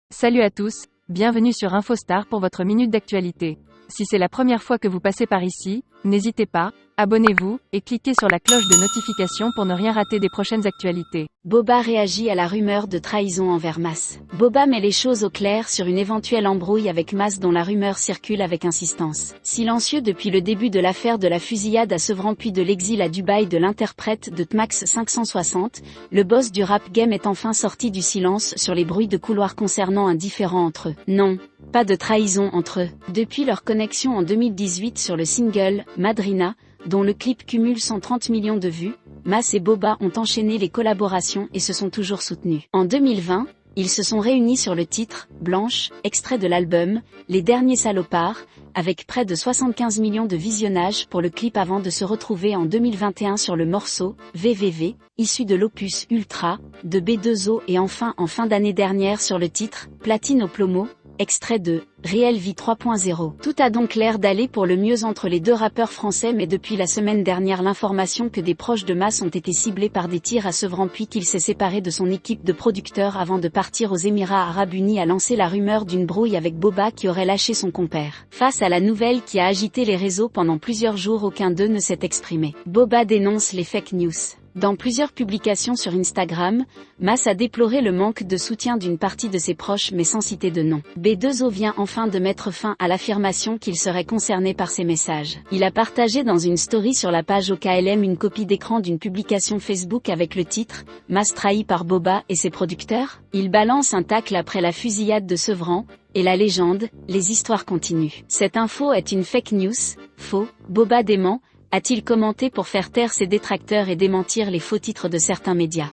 Salut à tous, bienvenue sur InfoStar pour votre minute d'actualité. Si c'est la première fois que vous passez par ici, n'hésitez pas, abonnez-vous, et cliquez sur la cloche de notification pour ne rien rater des prochaines actualités. Boba réagit à la rumeur de trahison envers Mas. Boba met les choses au clair sur une éventuelle embrouille avec Mas dont la rumeur circule avec insistance. Silencieux depuis le début de l'affaire de la fusillade à Sevran puis de l'exil à Dubaï de l'interprète de Tmax 560, le boss du rap game est enfin sorti du silence sur les bruits de couloir concernant un différend entre eux. Non, pas de trahison entre eux. Depuis leur connexion en 2018 sur le single « Madrina », dont le clip cumule 130 millions de vues, Mas et Boba ont enchaîné les collaborations et se sont toujours soutenus. En 2020, ils se sont réunis sur le titre « Blanche », extrait de l'album « Les Derniers Salopards », avec près de 75 millions de visionnages pour le clip avant de se retrouver en 2021 sur le morceau « VVV », issu de l'opus « Ultra » de B2O et enfin en fin d'année dernière sur le titre « Platine au Plomo », extrait de Réelle Vie 3.0. Tout a donc l'air d'aller pour le mieux entre les deux rappeurs français, mais depuis la semaine dernière l'information que des proches de Mas ont été ciblés par des tirs à Sevran puis qu'il s'est séparé de son équipe de producteurs avant de partir aux Émirats Arabes Unis a lancé la rumeur d'une brouille avec Boba qui aurait lâché son compère. Face à la nouvelle qui a agité les réseaux pendant plusieurs jours, aucun d'eux ne s'est exprimé. Boba dénonce les fake news. Dans plusieurs publications sur Instagram, Mas a déploré le manque de soutien d'une partie de ses proches mais sans citer de nom. B2O vient enfin de mettre fin à l'affirmation qu'il serait concerné par ces messages. Il a partagé dans une story sur la page OKLM une copie d'écran d'une publication Facebook avec le titre « Mas trahi par Boba et ses producteurs ». Il balance un tacle après la fusillade de Sevran, et la légende, les histoires continuent. Cette info est une fake news, faux, Boba dément, a-t-il commenté pour faire taire ses détracteurs et démentir les faux titres de certains médias.